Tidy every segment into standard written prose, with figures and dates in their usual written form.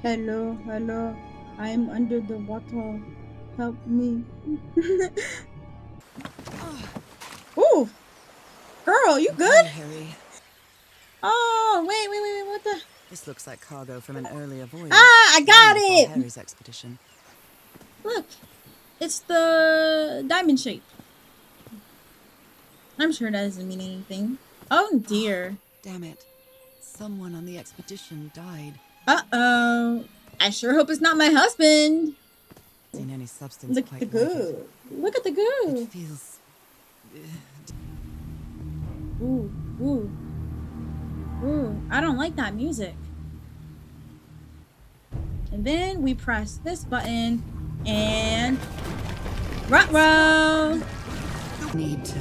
Hello, hello. I am under the water. Help me. Ooh, girl, you good? Okay, Harry. Oh, wait. What the? This looks like cargo from an earlier voyage, Ah, I long got before it. Harry's expedition. Look, it's the diamond shape. I'm sure that doesn't mean anything. Oh dear. Damn it. Someone on the expedition died. Uh-oh. I sure hope it's not my husband. Seen any substance Look at the quite like it. goo. Look at the It goo. feels... Ooh, ooh, ooh. I don't like that music. And then we press this button and ruh-roh. Need to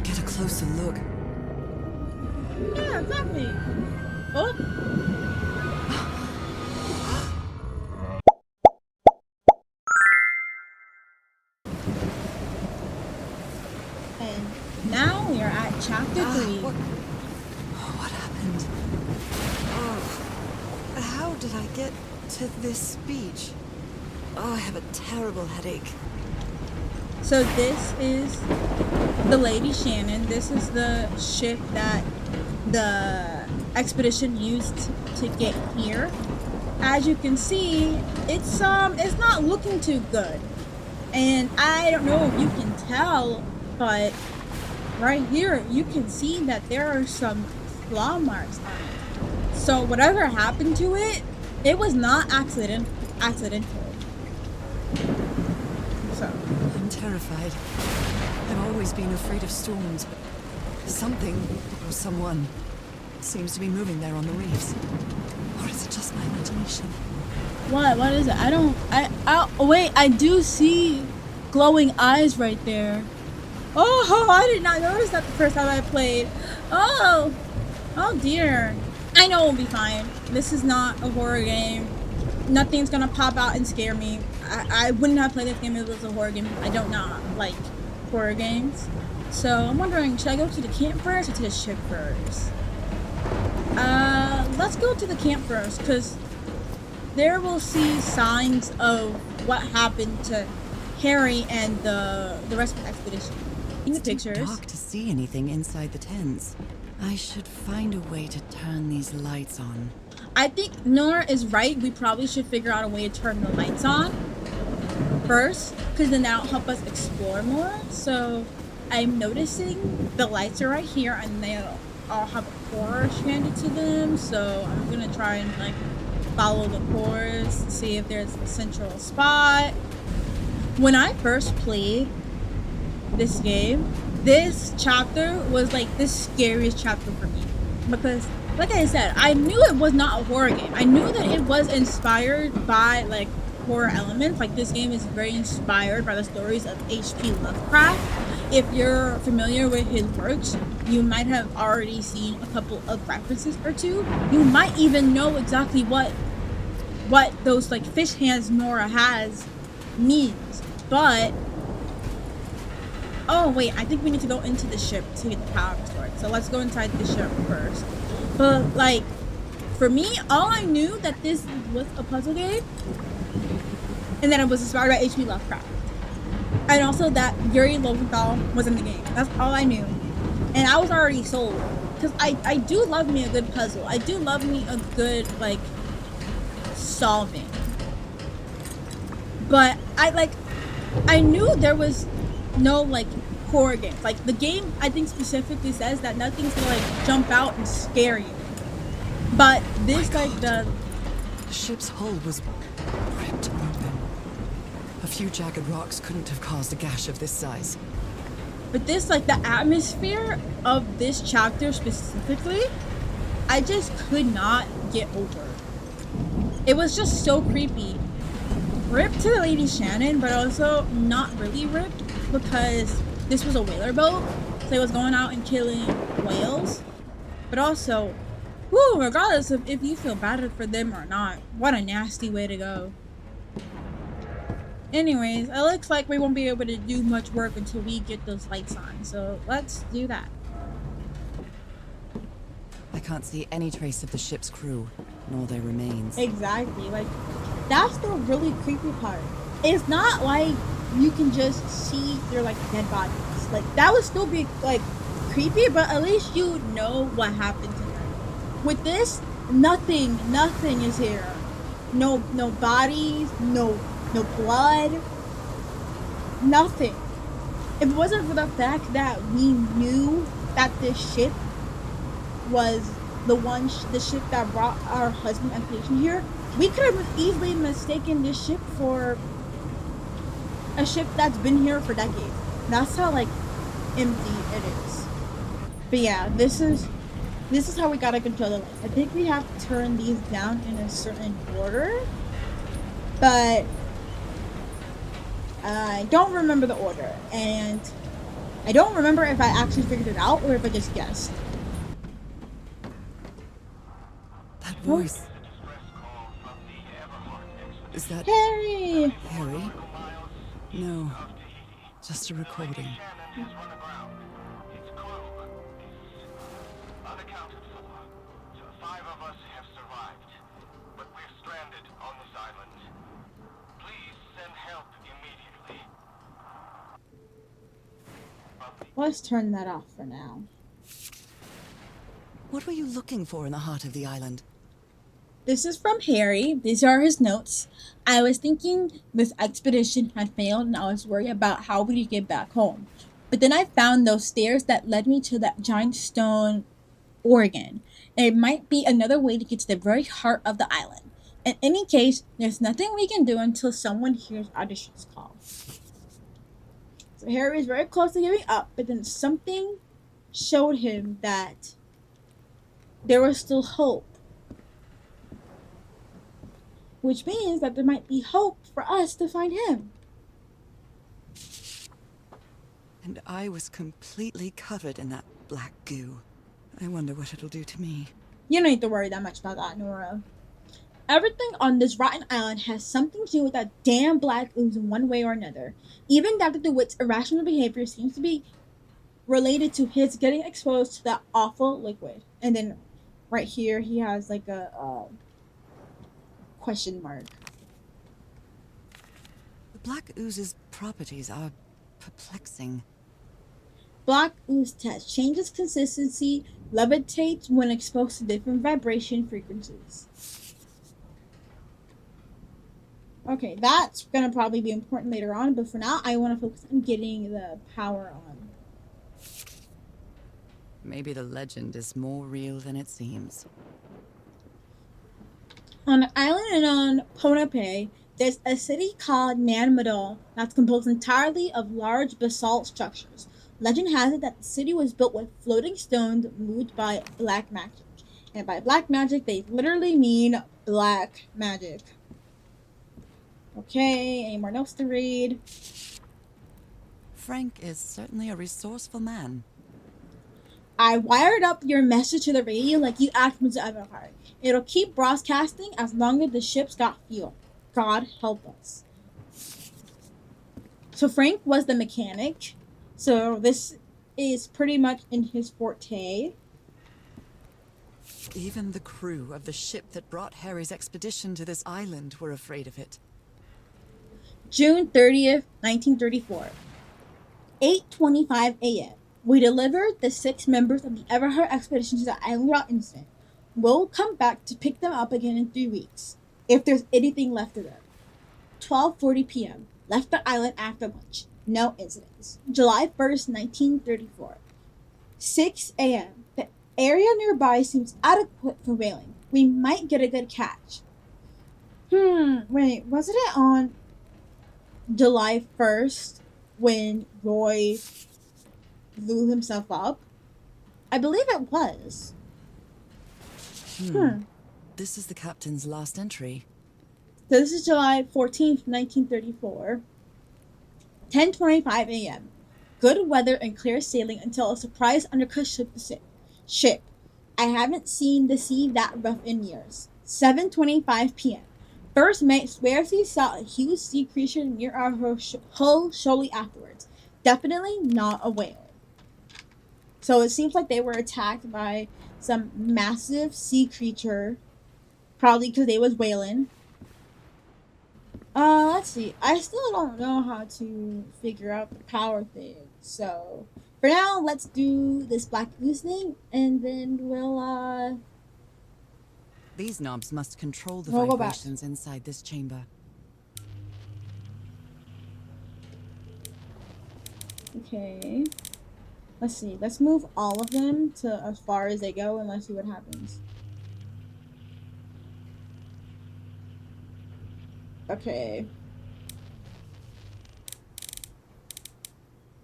get a closer look. Yeah, exactly. Oh, and now we are at chapter 3. What happened? Oh, how did I get to this beach? Oh, I have a terrible headache. So this is the Lady Shannon. This is the ship that the expedition used to get here. As you can see, it's not looking too good. And I don't know if you can tell, but right here you can see that there are some claw marks on it. So whatever happened to it, it was not accidental. So I'm terrified. I've always been afraid of storms, but something or someone seems to be moving there on the reefs. Or is it just my imagination? what is it? Wait, I do see glowing eyes right there. Oh, I did not notice that the first time I played. Oh, oh dear. I know we'll be fine. This is not a horror game. Nothing's gonna pop out and scare me. I wouldn't have played this game if it was a horror game. I don't not like horror games. So I'm wondering, should I go to the camp first or to the ship first? Let's go to the camp first, because there we'll see signs of what happened to Harry and the rest of the expedition. In the It's too pictures. dark to see anything inside the tents. I should find a way to turn these lights on. I think Nora is right. We probably should figure out a way to turn the lights on first, because then that'll help us explore more. So I'm noticing the lights are right here, and they all have a core stranded to them. So I'm gonna try and like follow the cores to see if there's a central spot. When I first played this game, this chapter was like the scariest chapter for me, because like I said, I knew it was not a horror game. I knew that it was inspired by like horror elements. Like this game is very inspired by the stories of H.P. Lovecraft. If you're familiar with his works, you might have already seen a couple of references or two. You might even know exactly what those like fish hands Nora has means. But oh wait, I think we need to go into the ship to get the power restored. So let's go inside the ship first. But like, for me, all I knew that this was a puzzle game, and that it was inspired by H.P. Lovecraft, and also that Yuri Lowenthal was in the game. That's all I knew, and I was already sold, because I do love me a good puzzle. I do love me a good like solving. But I knew there was no like horror games. Like the game, I think specifically says that nothing's gonna like jump out and scare you. But this My like God. The ship's hull was ripped open. A few jagged rocks couldn't have caused a gash of this size. but this like the atmosphere of this chapter specifically, I just could not get over. It was just so creepy. Ripped to the Lady Shannon, but also not really ripped, because this was a whaler boat, so it was going out and killing whales. But also, whoo, regardless of if you feel bad for them or not, what a nasty way to go. Anyways, it looks like we won't be able to do much work until we get those lights on, so let's do that. I can't see any trace of the ship's crew. nor their remains. Exactly. Like, that's the really creepy part. It's not like you can just see their like dead bodies. Like that would still be like creepy, but at least you know what happened to them. With this, nothing is here. No bodies, no blood, nothing. If it wasn't for the fact that we knew that this ship was the ship that brought our husband and patient here, we could have easily mistaken this ship for a ship that's been here for decades. That's how like empty it is. But yeah, this is how we gotta control the light. I think we have to turn these down in a certain order, but I don't remember the order, and I don't remember if I actually figured it out or if I just guessed. That voice. Is that Harry! Harry? No, just a recording. Let's turn that off for now. What were you looking for in the heart of the island? This is from Harry. These are his notes. I was thinking this expedition had failed and I was worried about how we could get back home. But then I found those stairs that led me to that giant stone organ. And it might be another way to get to the very heart of the island. In any case, there's nothing we can do until someone hears our distress call. So Harry is very close to giving up, but then something showed him that there was still hope. Which means that there might be hope for us to find him. And I was completely covered in that black goo. I wonder what it'll do to me. You don't need to worry that much about that, Nora. Everything on this rotten island has something to do with that damn black ooze in one way or another. Even Dr. DeWitt's irrational behavior seems to be related to his getting exposed to that awful liquid. And then right here he has like a question mark. The black ooze's properties are perplexing. Black ooze test changes consistency, levitates when exposed to different vibration frequencies. Okay, that's gonna probably be important later on, but for now I want to focus on getting the power on. Maybe the legend is more real than it seems. On an island on Ponape, there's a city called Nanmadol that's composed entirely of large basalt structures. Legend has it that the city was built with floating stones moved by black magic. And by black magic, they literally mean black magic. Okay, any more notes to read? Frank is certainly a resourceful man. I wired up your message to the radio like you asked me to Everhard. It'll keep broadcasting as long as the ship's got fuel. God help us. So Frank was the mechanic. So this is pretty much in his forte. Even the crew of the ship that brought Harry's expedition to this island were afraid of it. June 30th, 1934. 8:25 a.m. We delivered the 6 members of the Everhard expedition to the island without incident. We'll come back to pick them up again in 3 weeks, if there's anything left of them. 12:40 p.m. Left the island after lunch. No incidents. July 1st, 1934. 6 a.m. The area nearby seems adequate for whaling. We might get a good catch. Wait, wasn't it on July 1st when Roy blew himself up? I believe it was. This is the captain's last entry. So this is July 14th, 1934. 10:25 a.m. Good weather and clear sailing until a surprise undercut ship. I haven't seen the sea that rough in years. 7:25 p.m. First mate swears he saw a huge sea creature near our hull shortly afterwards. Definitely not a whale. So it seems like they were attacked by some massive sea creature Probably because they was wailing. Let's see. I still don't know how to figure out the power thing. So for now, let's do this black goose thing, and then These knobs must control the we'll go back. vibrations inside this chamber. Okay. Let's see. Let's move all of them to as far as they go, and let's see what happens. Okay.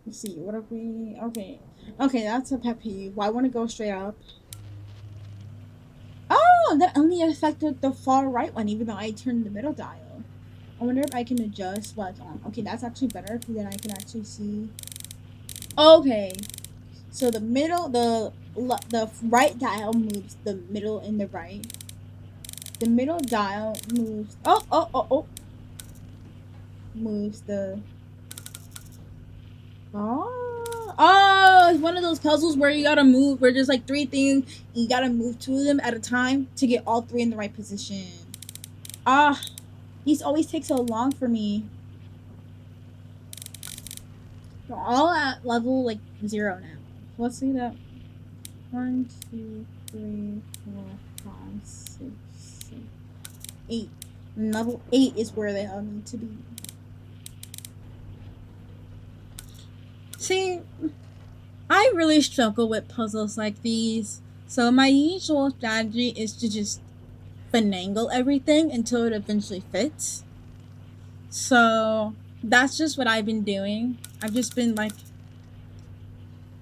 Let's see. What if we? Okay. Okay, that's a pet peeve. Well, I want to go straight up. Oh, that only affected the far right one, even though I turned the middle dial. I wonder if I can adjust what's on. Okay, that's actually better because then I can actually see. Okay, so the middle, the right dial moves the middle and the right. The middle dial moves. Oh. Moves the. Oh, it's one of those puzzles where you gotta move. Where there's like 3 things, you gotta move 2 of them at a time to get all 3 in the right position. These always take so long for me. They're all at level like 0 now. Let's see that. 1, 2, 3, 4, 5, 6, 7, 8. And level 8 is where they all need to be. See, I really struggle with puzzles like these. So my usual strategy is to just finagle everything until it eventually fits. So that's just what I've been doing. I've just been like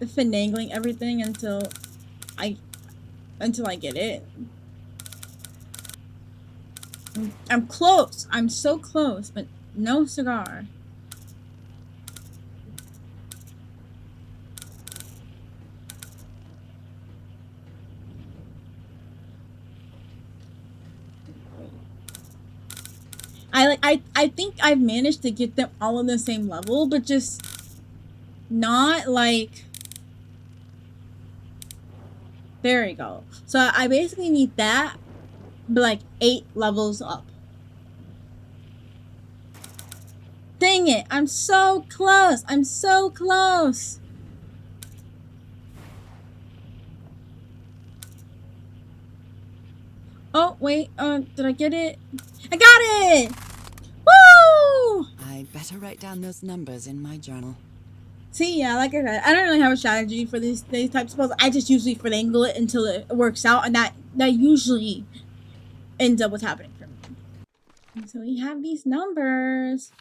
finagling everything until I get it. I'm close. I'm so close, but no cigar. I think I've managed to get them all on the same level, but just not like. There you go. So I basically need that, but like 8 levels up. Dang it! I'm so close. I'm so close. Oh wait. Did I get it? I got it! Woo! I'd better write down those numbers in my journal. See, yeah, like I said, I don't really have a strategy for these types of puzzles. I just usually finagle it until it works out, and that usually ends up what's happening for me. And so we have these numbers.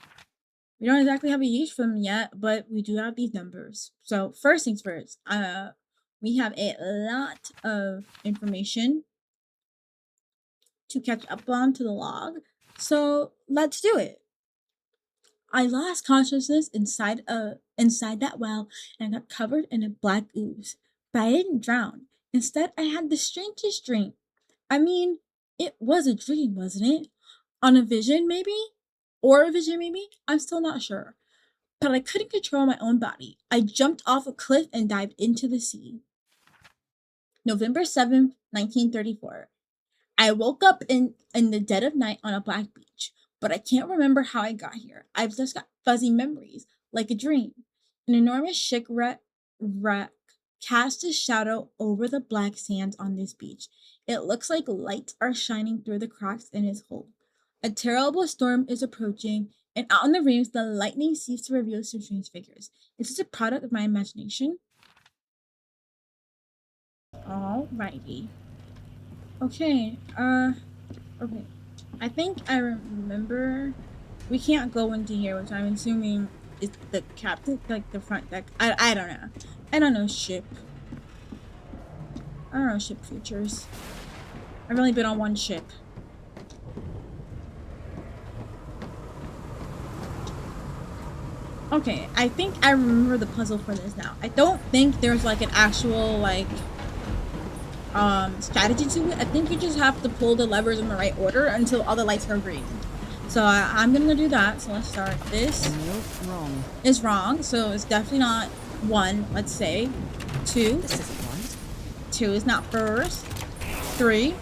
We don't exactly have a use for them yet, but we do have these numbers. So first things first, we have a lot of information to catch up on to the log. So let's do it. I lost consciousness inside that well and got covered in a black ooze. But I didn't drown. Instead, I had the strangest dream. I mean, it was a dream, wasn't it? On a vision, maybe? Or a vision, maybe? I'm still not sure. But I couldn't control my own body. I jumped off a cliff and dived into the sea. November 7th, 1934. I woke up in the dead of night on a black beach, but I can't remember how I got here. I've just got fuzzy memories, like a dream. An enormous shipwreck cast a shadow over the black sands on this beach. It looks like lights are shining through the cracks in its hull. A terrible storm is approaching, and out on the reefs, the lightning seems to reveal some strange figures. Is this a product of my imagination? Alrighty. Okay, okay. I think I remember. We can't go into here, which I'm assuming is the captain, like the front deck. I don't know. I don't know ship. I don't know ship features. I've only been on one ship. Okay, I think I remember the puzzle for this now. I don't think there's like an actual like strategy to it. I think you just have to pull the levers in the right order until all the lights are green. So I'm gonna do that. So let's start this. Nope, wrong. Is wrong, so it's definitely not 1, let's say. 2. This isn't right. 2 is not first. 3.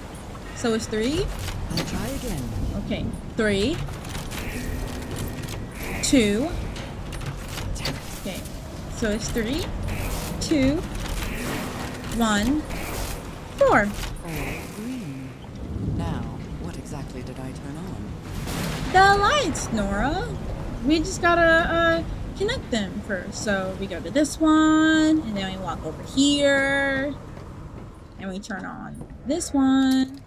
So it's 3. I'll try again. Okay, 3, 2. Damn it. Okay, so it's 3, 2, 1, 4. All green. Now, what exactly did I turn on? The lights, Nora. We just gotta connect them first. So we go to this one, and then we walk over here, and we turn on this one.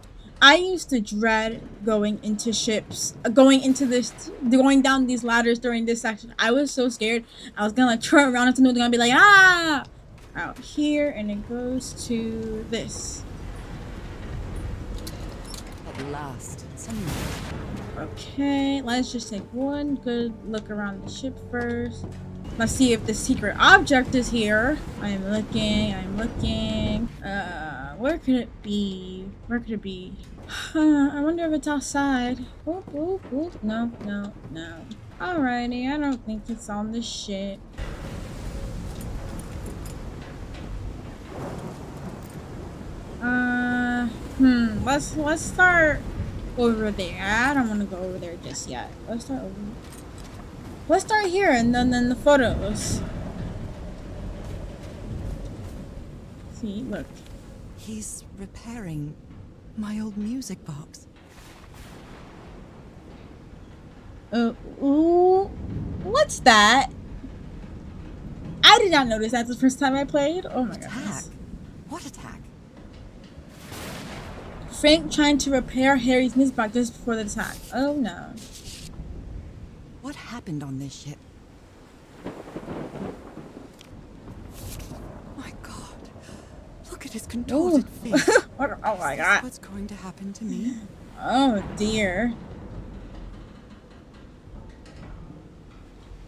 I used to dread going into ships, going down these ladders during this section. I was so scared. I was gonna turn around and something was gonna be like, ah! Out here, and it goes to this. At last, some light. Okay, let's just take one good look around the ship first. Let's see if the secret object is here. I'm looking. Where could it be? I wonder if it's outside. Oop, oop, oop. No. Alrighty, I don't think it's on the ship. Let's start over there. I don't want to go over there just yet. Let's start here and then the photos. See, look. He's repairing my old music box. Ooh, what's that? I did not notice that the first time I played. Oh my Attack? goodness. What attack? Frank trying to repair Harry's music box just before the attack. Oh no. What happened on this ship? My God. Look at his contorted face. Oh my Is this god. what's going to happen to me? Oh dear.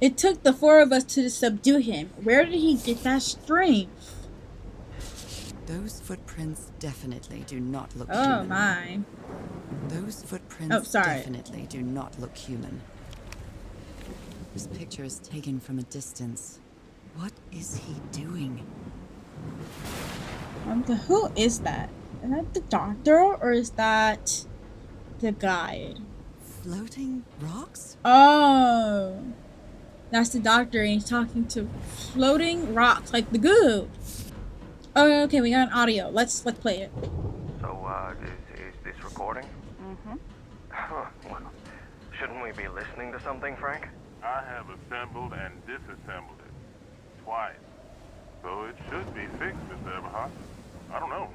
It took the 4 of us to subdue him. Where did he get that strength? Those footprints definitely do not look Oh human. my. Those footprints sorry. definitely do not look human. This picture is taken from a distance. What is he doing? Who is that? Is that the doctor or is that the guide? Floating rocks? Oh. That's the doctor and he's talking to floating rocks like the goo. Oh, okay, we got an audio. Let's play it. So, is this recording? Mm-hmm. Well, shouldn't we be listening to something, Frank? I have assembled and disassembled it twice. So it should be fixed, Mr. Everhart. I don't know.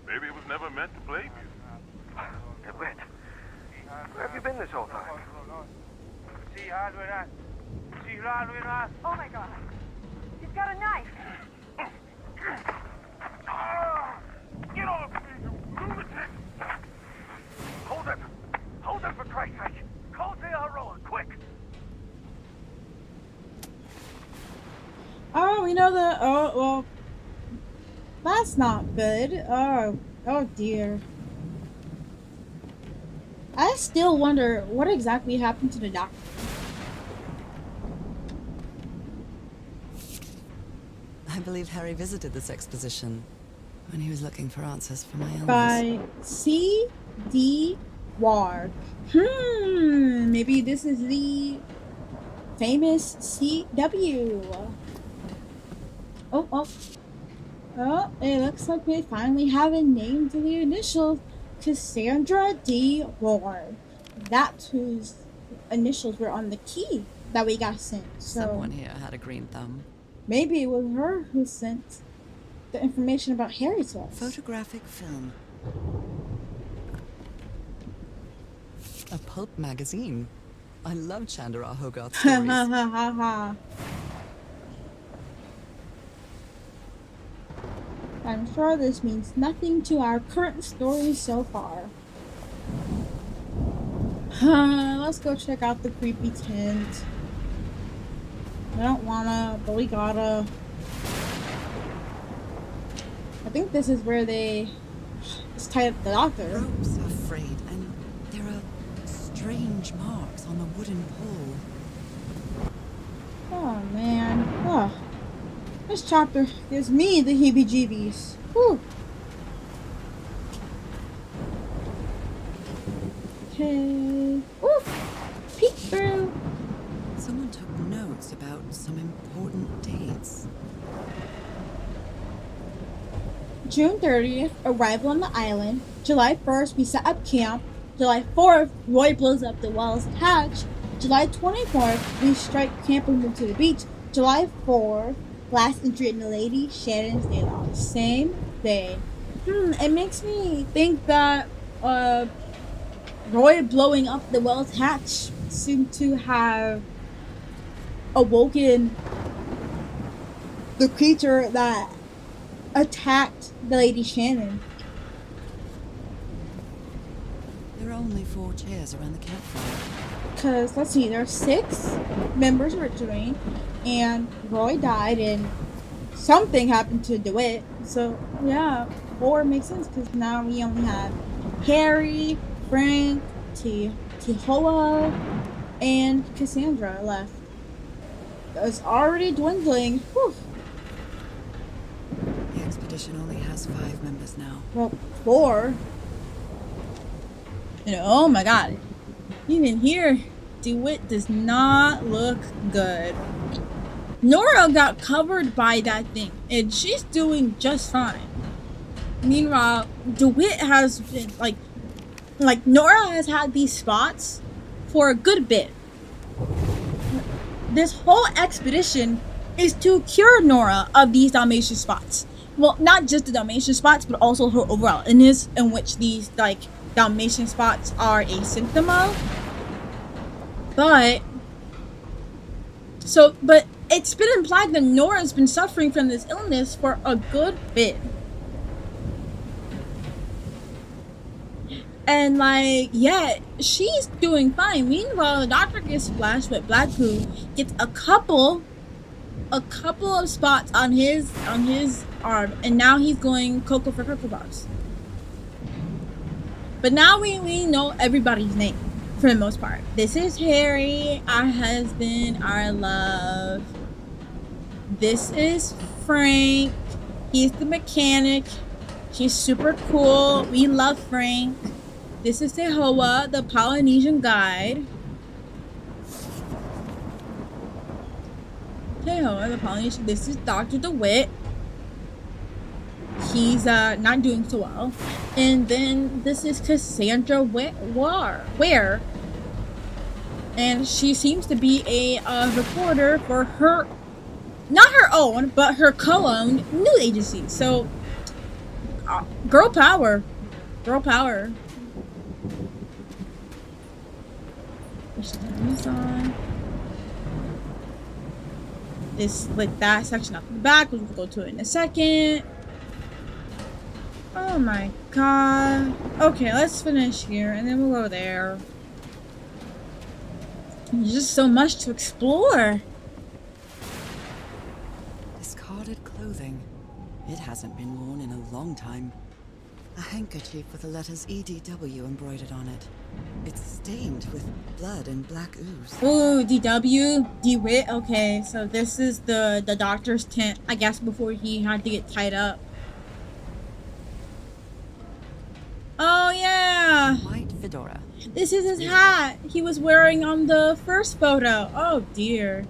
Maybe it was never meant to play music. DeWitt, where have you been this whole time? Oh my god. He's got a knife. Get off me, you lunatic! Hold him for Christ's sake! Call the Aroa, quick! Oh, we know the. Oh, well. That's not good. Oh dear. I still wonder what exactly happened to the doctor. I believe Harry visited this exposition when he was looking for answers for my illness. By C.D. Ward. Maybe this is the famous C.W. Oh, it looks like we finally have a name to the initials. Cassandra D. Ward. That's whose initials were on the key that we got sent. So Someone here had a green thumb. maybe it was her who sent the information about Harry to us. Photographic film. A pulp magazine. I love Chandra Hogarth Ha stories. ha ha ha ha. I'm sure this means nothing to our current story so far. Let's go check out the creepy tent. I don't wanna, but we gotta. I think this is where they just tied up the doctor. Ropes are frayed, and there are strange marks on the wooden pole. Oh man. Oh. This chapter gives me the heebie-jeebies. Whew. Okay. Oof! Peek through. Someone took notes about some important dates. June 30th, arrival on the island. July 1st, we set up camp. July 4th, Roy blows up the Wells hatch. July 24th, we strike camp and move to the beach. July 4th, last entry in the Lady Shannon's day log. Same day. It makes me think that Roy blowing up the Wells hatch seemed to have awoken the creature that attacked the Lady Shannon. There are only 4 chairs around the campfire. Because, let's see, there are 6 members originally, and Roy died, and something happened to DeWitt. So, yeah, 4 makes sense, because now we only have Harry, Frank, Tihoa, and Cassandra left. It's already dwindling. Whew. The expedition only has 5 members now. Well, 4. And oh my god. Even here, DeWitt does not look good. Nora got covered by that thing, and she's doing just fine. Meanwhile, DeWitt has been, like Nora has had these spots for a good bit. This whole expedition is to cure Nora of these Dalmatian spots. Well, not just the Dalmatian spots, but also her overall illness, in which these, like, Dalmatian spots are a symptom of. But it's been implied that Nora's been suffering from this illness for a good bit. And, like, yeah, she's doing fine. Meanwhile, the doctor gets splashed with black goo, gets a couple of spots on his arm, and now he's going Cocoa for Cocoa Pops. But now we know everybody's name, for the most part. This is Harry, our husband, our love. This is Frank. He's the mechanic. He's super cool. We love Frank. This is Tehoa, the Polynesian guide. Tehoa, the Polynesian. This is Dr. DeWitt. He's not doing so well. And then this is Cassandra Ware. And she seems to be a reporter for her, not her own, but her co-owned news agency. So, girl power. Girl power. This, like, that section up in the back, we'll go to it in a second. Oh my god. Okay, let's finish here and then we'll go there. There's just so much to explore. Discarded clothing. It hasn't been worn in a long time. A handkerchief with the letters EDW embroidered on it. It's stained with blood and black ooze. Ooh, DW, DeWitt. Okay, so this is the doctor's tent, I guess, before he had to get tied up. Oh yeah! White fedora. This is his hat he was wearing on the first photo. Oh dear.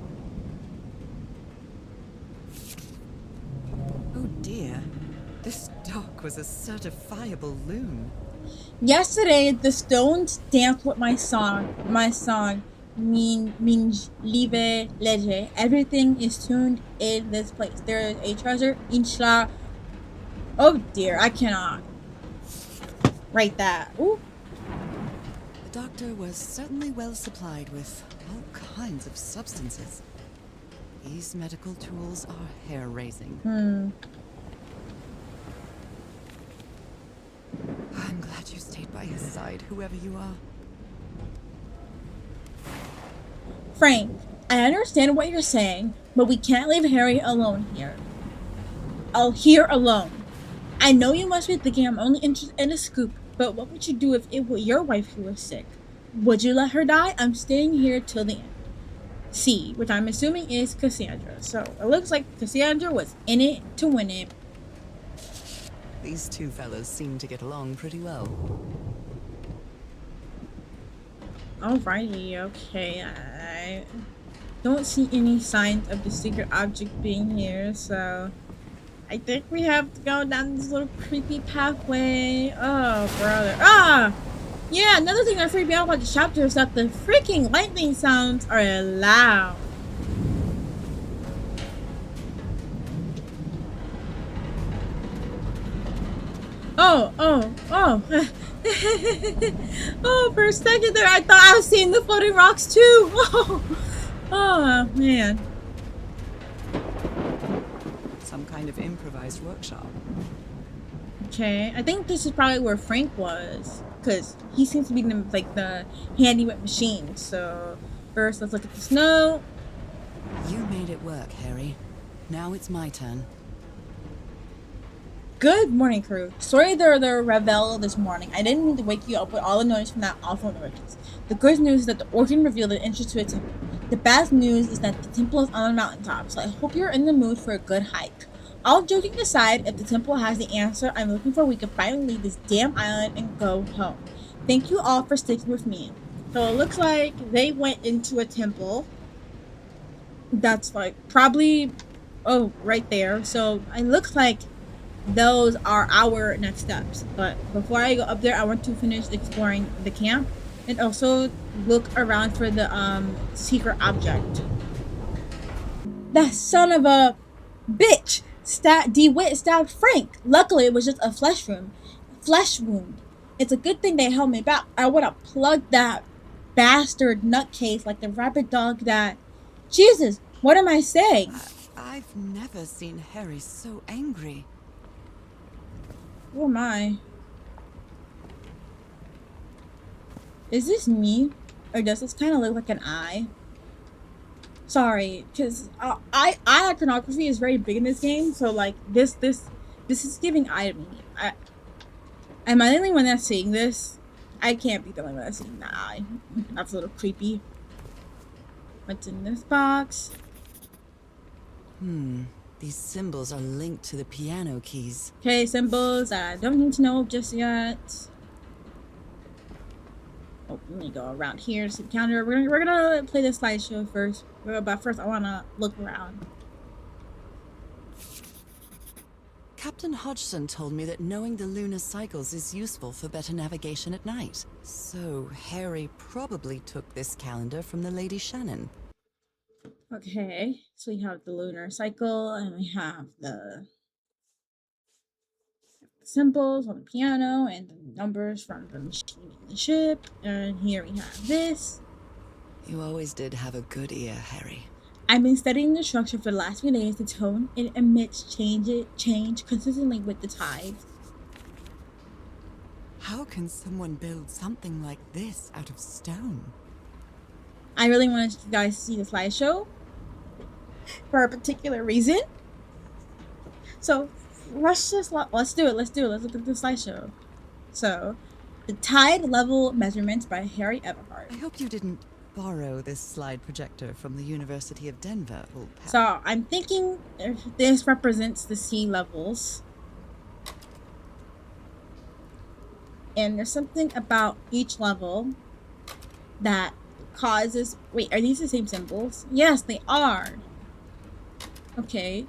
Oh dear. This dog was a certifiable loon. Yesterday, the Stones danced with my song. Means Live Lege. Everything is tuned in this place. There is a treasure, Inshallah. Oh dear, I cannot write that. Ooh. The doctor was certainly well supplied with all kinds of substances. These medical tools are hair-raising. I'm glad you stayed by his side, whoever you are. Frank, I understand what you're saying, but we can't leave Harry alone here. Here alone. I know you must be thinking I'm only interested in a scoop, but what would you do if it were your wife who was sick? Would you let her die? I'm staying here till the end. C, which I'm assuming is Cassandra. So it looks like Cassandra was in it to win it. These two fellas seem to get along pretty well. Alrighty, okay. I don't see any signs of the secret object being here, so I think we have to go down this little creepy pathway. Oh, brother. Ah! Yeah, another thing that freaked me out about the chapter is that the freaking lightning sounds are loud. Oh. Oh, for a second there, I thought I was seeing the floating rocks too. Oh, man. Some kind of improvised workshop. Okay, I think this is probably where Frank was, because he seems to be the handy with machines. So first, let's look at the snow. You made it work, Harry. Now it's my turn. Good morning, crew. Sorry the revel this morning. I didn't mean to wake you up with all the noise from that awful noise. The good news is that the organ revealed an entrance to a temple. The bad news is that the temple is on a mountaintop, so I hope you're in the mood for a good hike. All joking aside, if the temple has the answer I'm looking for, we can finally leave this damn island and go home. Thank you all for sticking with me. So it looks like they went into a temple. That's like probably, oh, right there. So it looks like those are our next steps. But before I go up there, I want to finish exploring the camp and also look around for the secret object. That son of a bitch! DeWitt stabbed Frank. Luckily, it was just a flesh wound. It's a good thing they held me back. I would have plugged that bastard nutcase like the rabid dog that... Jesus, what am I saying? I've never seen Harry so angry. Who am I? Is this me? Or does this kind of look like an eye? Sorry, because eye iconography is very big in this game, so like this is giving eye to me. Am I the only one that's seeing this? I can't be the only one that's seeing that eye. That's a little creepy. What's in this box? These symbols are linked to the piano keys. Okay, symbols that I don't need to know just yet. Oh, let me go around here to see the calendar. We're gonna play the slideshow first. But first, I wanna look around. Captain Hodgson told me that knowing the lunar cycles is useful for better navigation at night. So Harry probably took this calendar from the Lady Shannon. Okay, so we have the lunar cycle, and we have the symbols on the piano, and the numbers from the machine in the ship. And here we have this. You always did have a good ear, Harry. I've been studying the structure for the last few days. The tone it emits change consistently with the tides. How can someone build something like this out of stone? I really wanted you guys to see the slideshow for a particular reason. So let's do it. Let's look at the slideshow. So, the tide level measurements by Harry Everhart. I hope you didn't borrow this slide projector from the University of Denver, old pal. So I'm thinking if this represents the sea levels. And there's something about each level that causes... Wait, are these the same symbols? Yes, they are. Okay.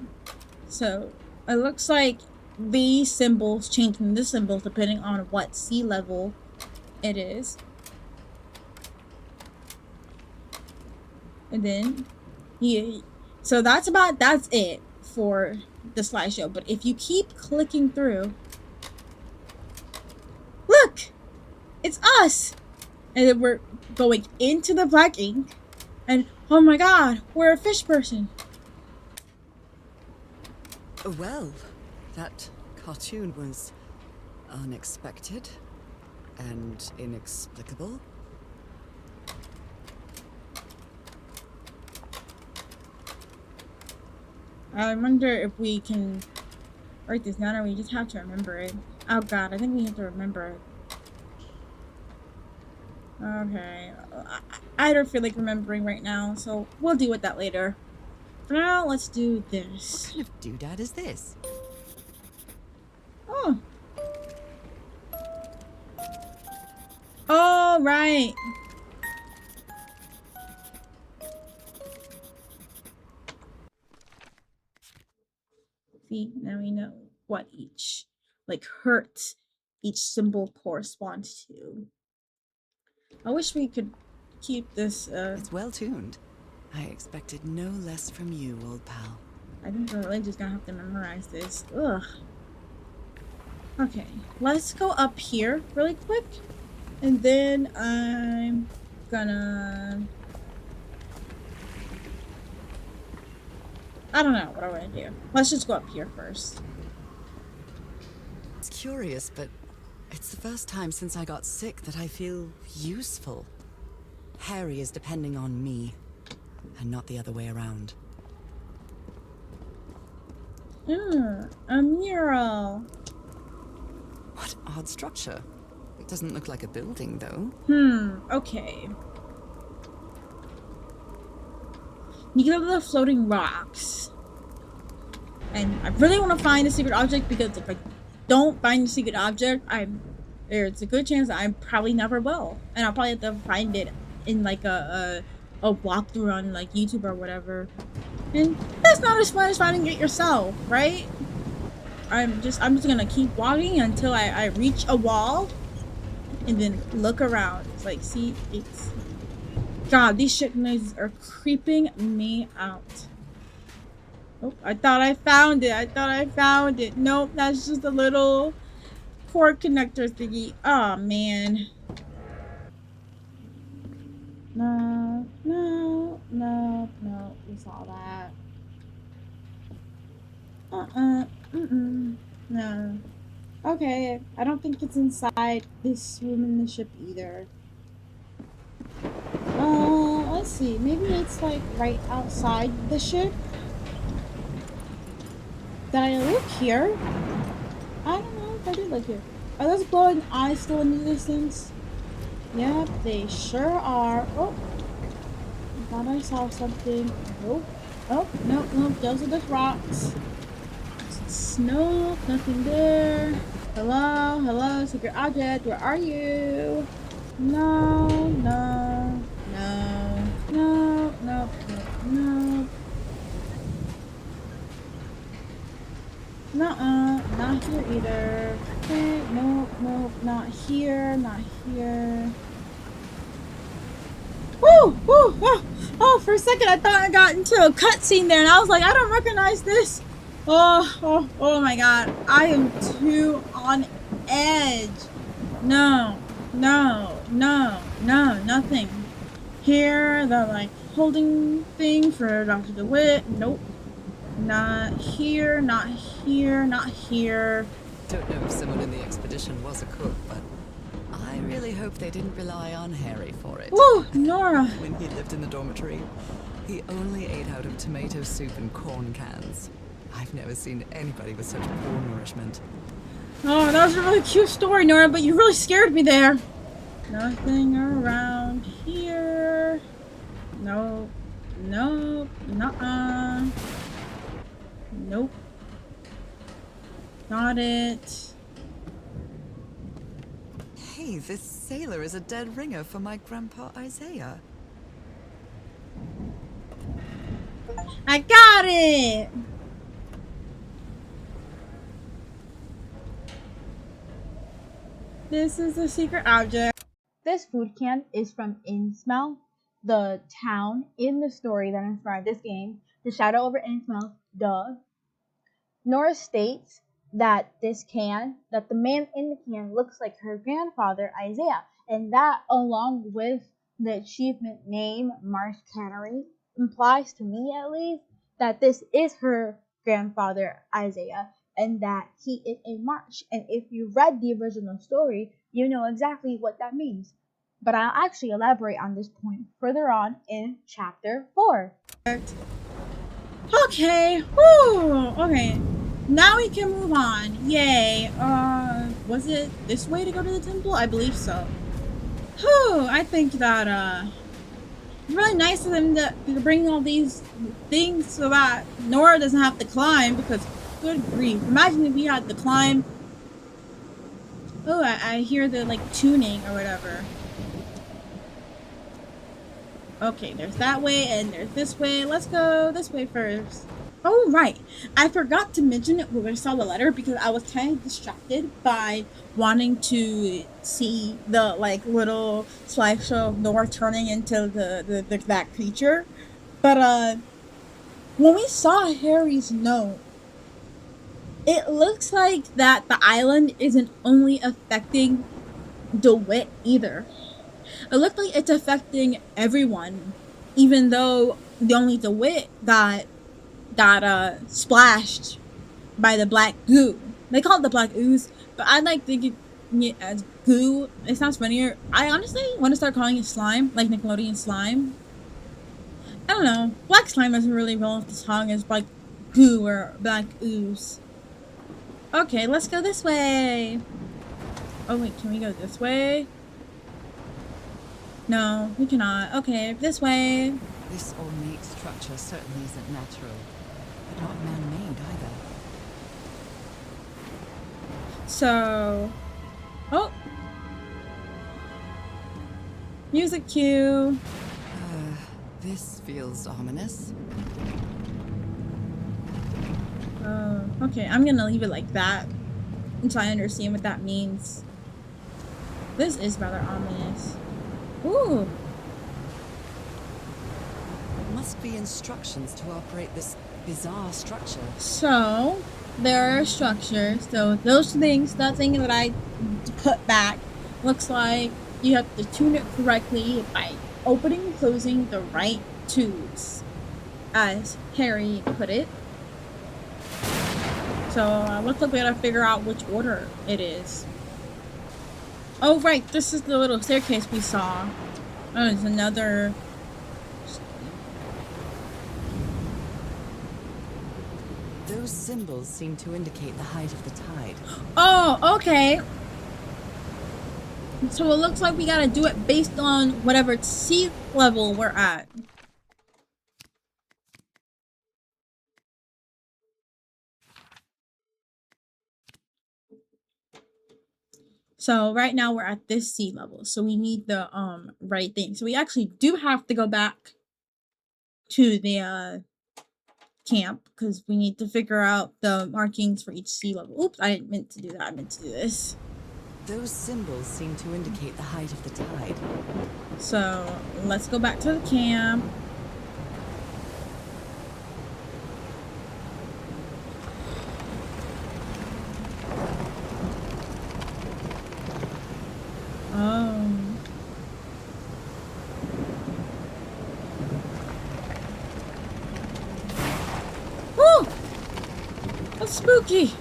So it looks like these symbols change from this symbol depending on what sea level it is. And then, yeah. So that's it for the slideshow. But if you keep clicking through... Look! It's us! And then we're going into the black ink. And, oh my god, we're a fish person. Well, that cartoon was unexpected and inexplicable. I wonder if we can write this down or we just have to remember it. Oh god, I think we have to remember it. Okay. I don't feel like remembering right now, so we'll deal with that later. For now, let's do this. What kind of doodad is this? Oh. Oh, right. what each like hurt each symbol corresponds to. I wish we could keep this. It's well tuned. I expected no less from you, old pal. I think we're really just gonna have to memorize this. Ugh. Okay, let's go up here really quick, and then I'm gonna. I don't know what I want to do. Let's just go up here first. It's curious, but it's the first time since I got sick that I feel useful. Harry is depending on me, and not the other way around. A mural. What odd structure. It doesn't look like a building, though. Okay. You get over the floating rocks. And I really want to find a secret object, because if I don't find the secret object, there's a good chance that I probably never will. And I'll probably have to find it in like a walkthrough on like YouTube or whatever. And that's not as fun as finding it yourself, right? I'm just gonna keep walking until I reach a wall and then look around. It's like, see, it's God, these shit noises are creeping me out. Oh, I thought I found it. Nope, that's just a little cord connector thingy. Oh man. No, we saw that. No. Okay, I don't think it's inside this room in the ship either. Let's see. Maybe it's like right outside the ship. Did I look here? I don't know if I did look here. Are those glowing eyes still in the distance? Yep, they sure are. Oh, I thought I saw something. Nope. Oh, nope. Those are just rocks. Nope, nothing there. Hello, secret object. Where are you? No. Nuh-uh, not here either. Okay, nope, not here. Woo! Oh, for a second I thought I got into a cutscene there, and I was like, I don't recognize this. Oh my god. I am too on edge. No, nothing. Here, the like holding thing for Dr. DeWitt. Nope. Not here. Don't know if someone in the expedition was a cook, but I really hope they didn't rely on Harry for it. Woo, Nora. When he lived in the dormitory, he only ate out of tomato soup and corn cans. I've never seen anybody with such poor nourishment. Oh, that was a really cute story, Nora, but you really scared me there. Nothing around here. Nope. Nuh-uh. Nope. Not it. Hey, this sailor is a dead ringer for my grandpa Isaiah. I got it! This is the secret object. This food can is from Innsmouth, the town in the story that inspired this game. The shadow over Innsmouth, duh. Nora states that the man in the can looks like her grandfather, Isaiah, and that, along with the achievement name, Marsh Cannery, implies to me at least that this is her grandfather, Isaiah, and that he is a Marsh. And if you read the original story, you know exactly what that means. But I'll actually elaborate on this point further on in chapter 4. Okay, woo, okay. Now we can move on. Yay. Was it this way to go to the temple? I believe so. Whew, I think that, it's really nice of them to bring all these things so that Nora doesn't have to climb, because good grief. Imagine if we had to climb. Oh, I hear the, like, tuning or whatever. Okay, there's that way and there's this way. Let's go this way first. Oh, right. I forgot to mention it when we saw the letter because I was kind of distracted by wanting to see the like little slideshow of Nora turning into that creature. But when we saw Harry's note, it looks like that the island isn't only affecting DeWitt either. It looked like it's affecting everyone, even though the only DeWitt got splashed by the black goo. They call it the black ooze, but I like thinking it as goo. It sounds funnier. I honestly want to start calling it slime, like Nickelodeon slime. I don't know. Black slime doesn't really roll off the tongue as black goo or black ooze. Okay, let's go this way. Oh wait, can we go this way? No, we cannot. Okay, this way. This ornate structure certainly isn't natural, but not man-made either. So, oh, music cue. This feels ominous. Oh, okay, I'm gonna leave it like that until I understand what that means. This is rather ominous. Ooh. Must be instructions to operate this bizarre structure. So, there are structures. So, those things, that thing that I put back, looks like you have to tune it correctly by opening and closing the right tubes, as Harry put it. So, looks like we gotta figure out which order it is. Oh, right, this is the little staircase we saw. Oh, there's another. Those symbols seem to indicate the height of the tide. Oh, okay. So it looks like we gotta do it based on whatever sea level we're at. So right now we're at this sea level. So we need the right thing. So we actually do have to go back to the camp because we need to figure out the markings for each sea level. Oops, I didn't meant to do that. I meant to do this. Those symbols seem to indicate the height of the tide. So let's go back to the camp. Oh. Woo! That's spooky.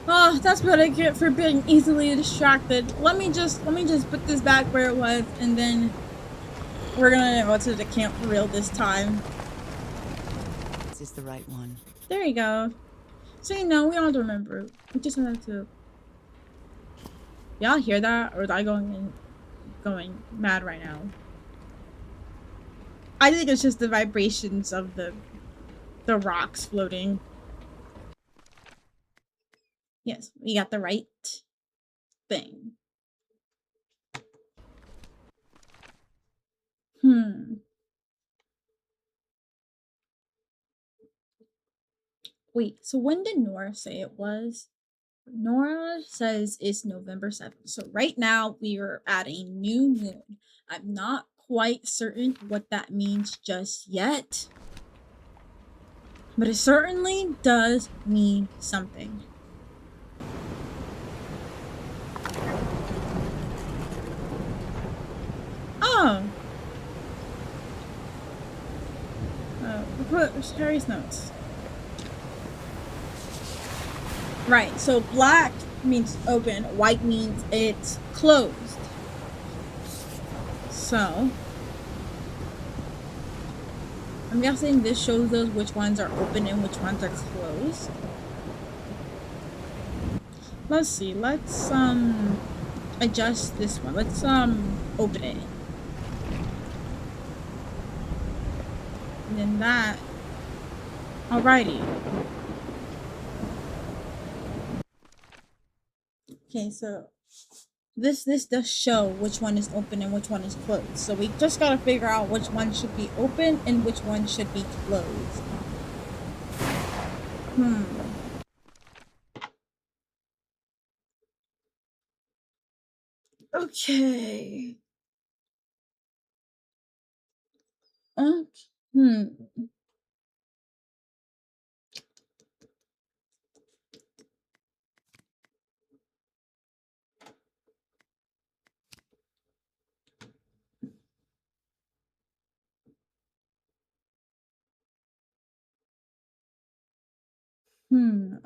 Oh, that's what I get for being easily distracted. Let me just put this back where it was, and then we're gonna go to the camp for real this time. This is the right one. There you go. So you know, we don't have to remember. We just have to. Y'all hear that, or is I going mad right now? I think it's just the vibrations of the rocks floating. Yes, we got the right thing. Wait, so when did Nora say it was? Nora says it's November 7th. So right now we are at a new moon. I'm not quite certain what that means just yet. But it certainly does mean something. Oh! Where's Harry's notes? Right, so black means open, white means it's closed. So, I'm guessing this shows us which ones are open and which ones are closed. Let's see, let's adjust this one. Let's open it. And then that. Alrighty. Okay, so this does show which one is open and which one is closed. So we just gotta figure out which one should be open and which one should be closed. Okay.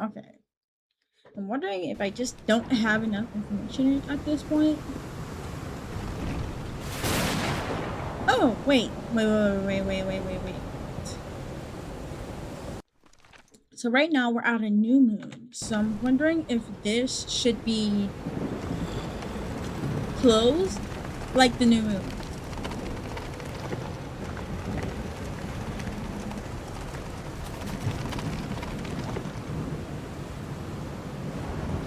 Okay. I'm wondering if I just don't have enough information at this point. Oh, wait. So right now we're at a new moon. So I'm wondering if this should be closed like the new moon.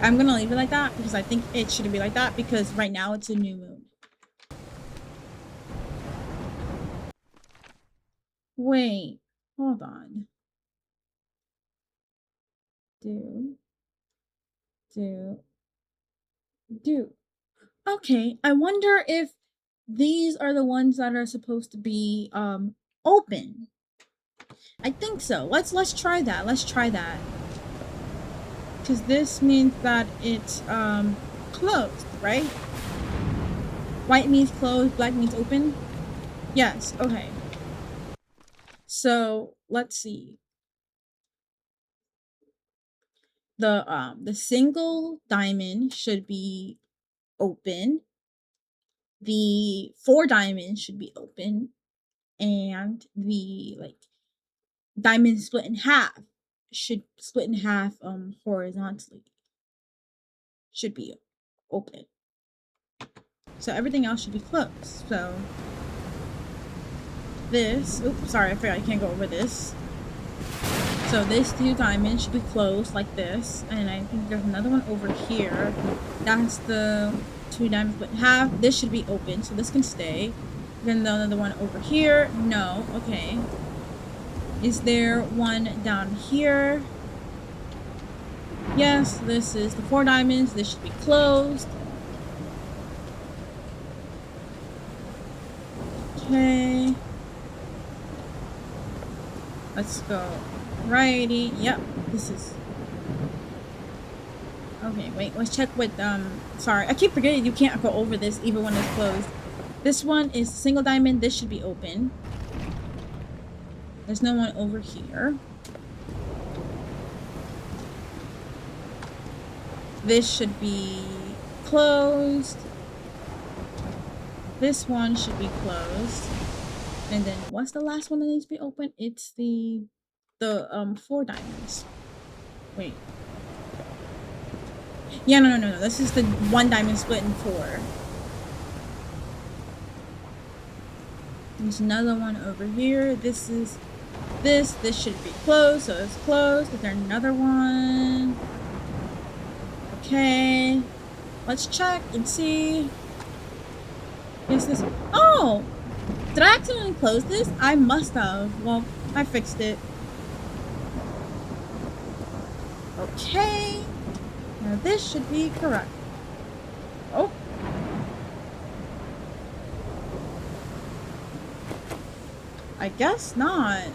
I'm gonna leave it like that because I think it should be like that because right now it's a new moon. Wait, hold on. Do. Okay, I wonder if these are the ones that are supposed to be open. I think so. Let's try that. Let's try that. Cuz this means that it's closed, right? White means closed, black means open. Yes, okay. So, let's see. The single diamond should be open. The 4 diamonds should be open, and the diamond split in half should split in half horizontally. Should be open. So everything else should be closed. So this, oops, sorry, I forgot I can't go over this. So this 2 diamonds should be closed like this, and I think there's another one over here. That's the 2 diamonds split in half. This should be open, so this can stay. Then another one over here. No, okay. Is there one down here? Yes, this is the 4 diamonds. This should be closed. Okay. Let's go. Righty. Yep. This is. Okay, wait. Let's check with sorry, I keep forgetting you can't go over this even when it's closed. This one is single diamond. This should be open. There's no one over here. This should be closed. This one should be closed. And then what's the last one that needs to be open? It's the 4 diamonds. Wait. Yeah, no. This is the 1 diamond split in 4. There's another one over here. This is this should be closed, so it's closed. Is there another one? Okay. Let's check and see. Is this oh! Did I accidentally close this? I must have. Well, I fixed it. Okay. Now this should be correct. Oh. I guess not.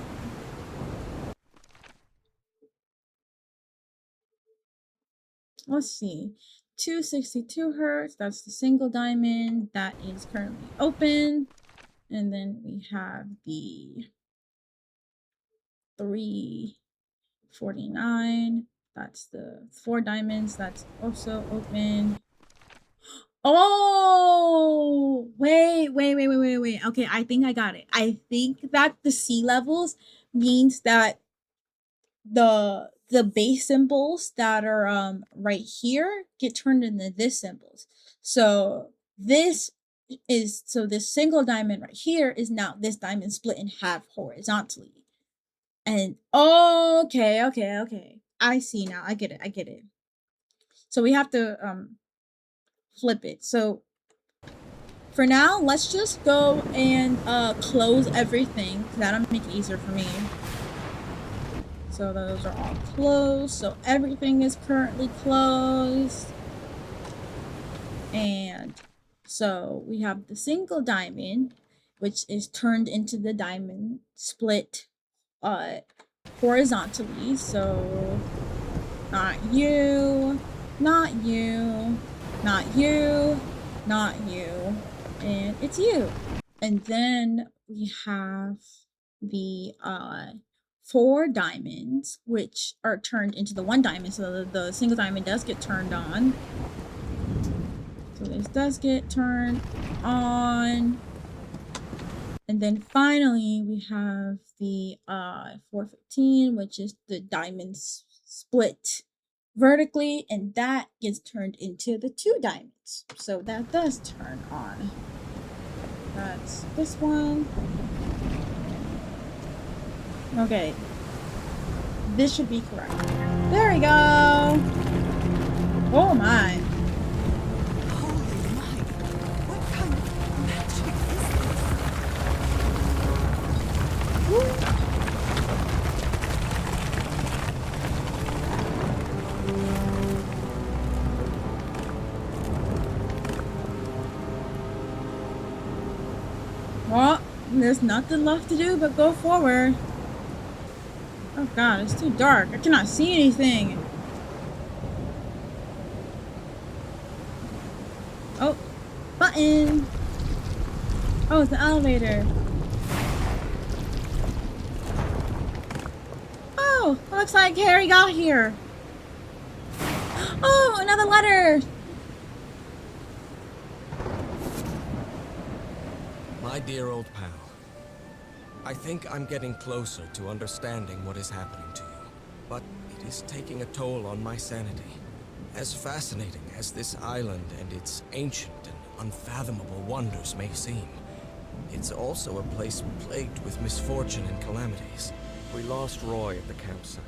Let's see. 262 hertz. That's the single diamond that is currently open. And then we have the 349. That's the 4 diamonds. That's also open. Oh, wait. Okay, I think I got it. I think that the sea levels means that the base symbols that are right here get turned into this symbols. So this single diamond right here is now this diamond split in half horizontally. And okay. I see now. I get it. So we have to flip it. So for now, let's just go and close everything. That'll make it easier for me. So those are all closed. So everything is currently closed. And so we have the single diamond, which is turned into the diamond split horizontally. So not you, not you, not you, not you, and it's you. And then we have the 4 diamonds, which are turned into the 1 diamond. So the single diamond does get turned on. So this does get turned on. And then finally we have the 415, which is the diamonds split vertically, and that gets turned into the 2 diamonds. So that does turn on. That's this one. Okay. This should be correct. There we go. Oh my. Holy Mike! What kind of magic is this? Well, there's nothing left to do but go forward. Oh god, it's too dark. I cannot see anything. Oh, button. Oh, it's the elevator. Oh, looks like Harry got here. Oh, another letter. My dear old pal, I think I'm getting closer to understanding what is happening to you, but it is taking a toll on my sanity. As fascinating as this island and its ancient and unfathomable wonders may seem, it's also a place plagued with misfortune and calamities. We lost Roy at the campsite.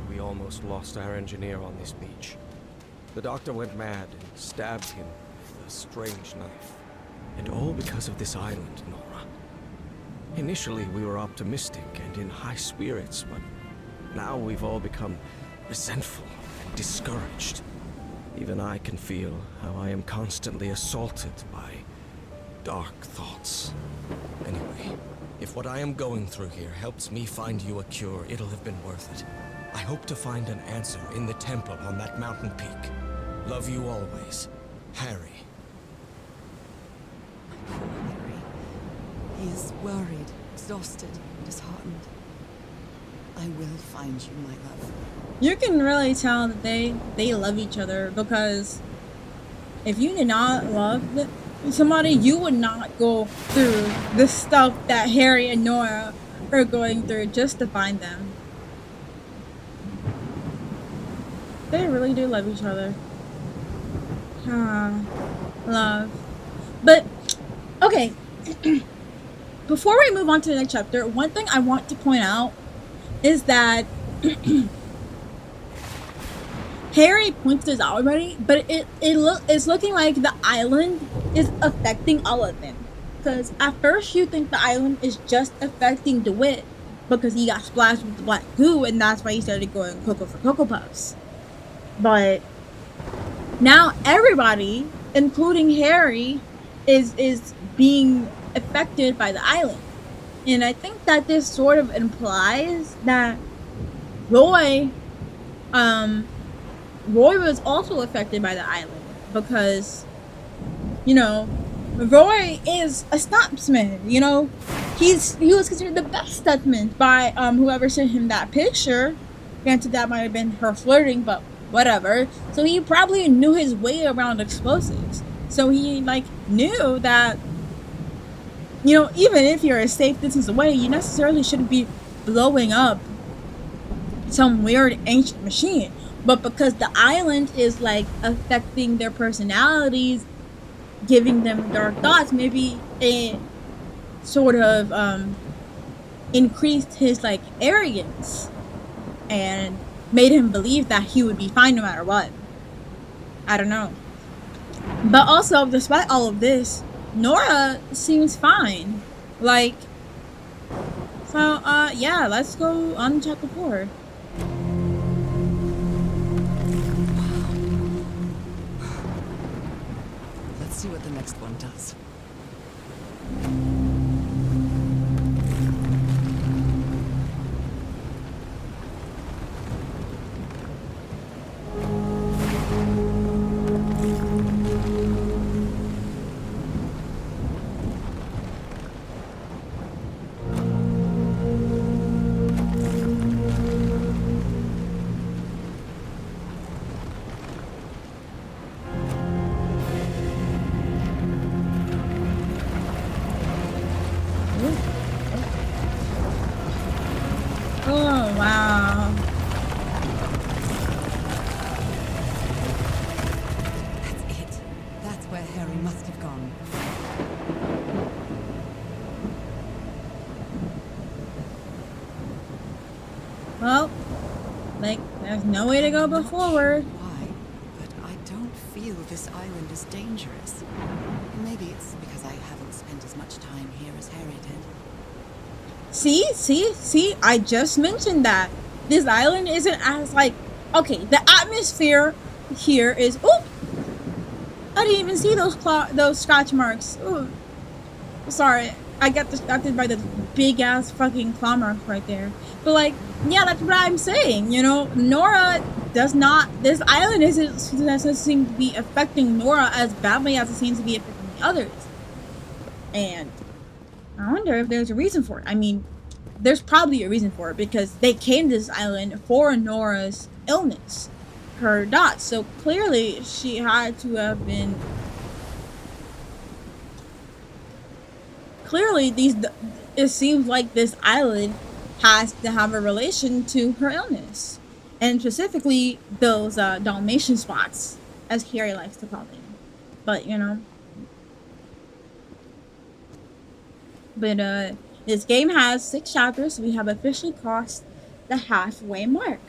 We almost lost our engineer on this beach. The doctor went mad and stabbed him with a strange knife. And all because of this island, Nora. Initially, we were optimistic and in high spirits, but now we've all become resentful and discouraged. Even I can feel how I am constantly assaulted by dark thoughts. Anyway, if what I am going through here helps me find you a cure, it'll have been worth it. I hope to find an answer in the temple on that mountain peak. Love you always, Harry. Poor Harry. He is worried, exhausted, disheartened. I will find you, my love. You can really tell that they love each other, because if you did not love somebody, you would not go through the stuff that Harry and Nora are going through just to find them. They really do love each other. Ah, love. But, okay. Before we move on to the next chapter, one thing I want to point out is that Harry points this out already, but it's looking like the island is affecting all of them. Because at first you think the island is just affecting DeWitt because he got splashed with the black goo, and that's why he started going Cocoa for Cocoa Puffs. But now everybody, including Harry, is being affected by the island. And I think that this sort of implies that Roy was also affected by the island, because, you know, Roy is a stuntman, you know. He was considered the best stuntman by whoever sent him that picture. Granted, that might have been her flirting, but whatever. So he probably knew his way around explosives. So he knew that, you know, even if you're a safe distance away, you necessarily shouldn't be blowing up some weird ancient machine. But because the island is affecting their personalities, giving them dark thoughts, maybe it sort of increased his arrogance and made him believe that he would be fine no matter what. I don't know. But also, despite all of this, Nora seems fine. So, yeah, let's go on chapter 4. Let's see what the next one does. Oh, wow. That's it. That's where Harry must have gone. Well, like, there's no way to go but Not forward. sure why, but I don't feel this island is dangerous. Maybe it's because I haven't spent as much time here as Harry did. See, I just mentioned that. This island isn't as, like, okay, the atmosphere here is, oh, I didn't even see those scratch marks. Ooh, sorry, I got distracted by the big ass fucking claw mark right there. But like, yeah, that's what I'm saying. You know, Nora does not. This island doesn't seem to be affecting Nora as badly as it seems to be affecting the others. And I wonder if there's a reason for it. I mean, there's probably a reason for it because they came to this island for Nora's illness, her dots. So clearly, she had to have been. Clearly, it seems like this island has to have a relation to her illness, and specifically those Dalmatian spots, as Harry likes to call them. But you know, this game has 6 chapters, so we have officially crossed the halfway mark.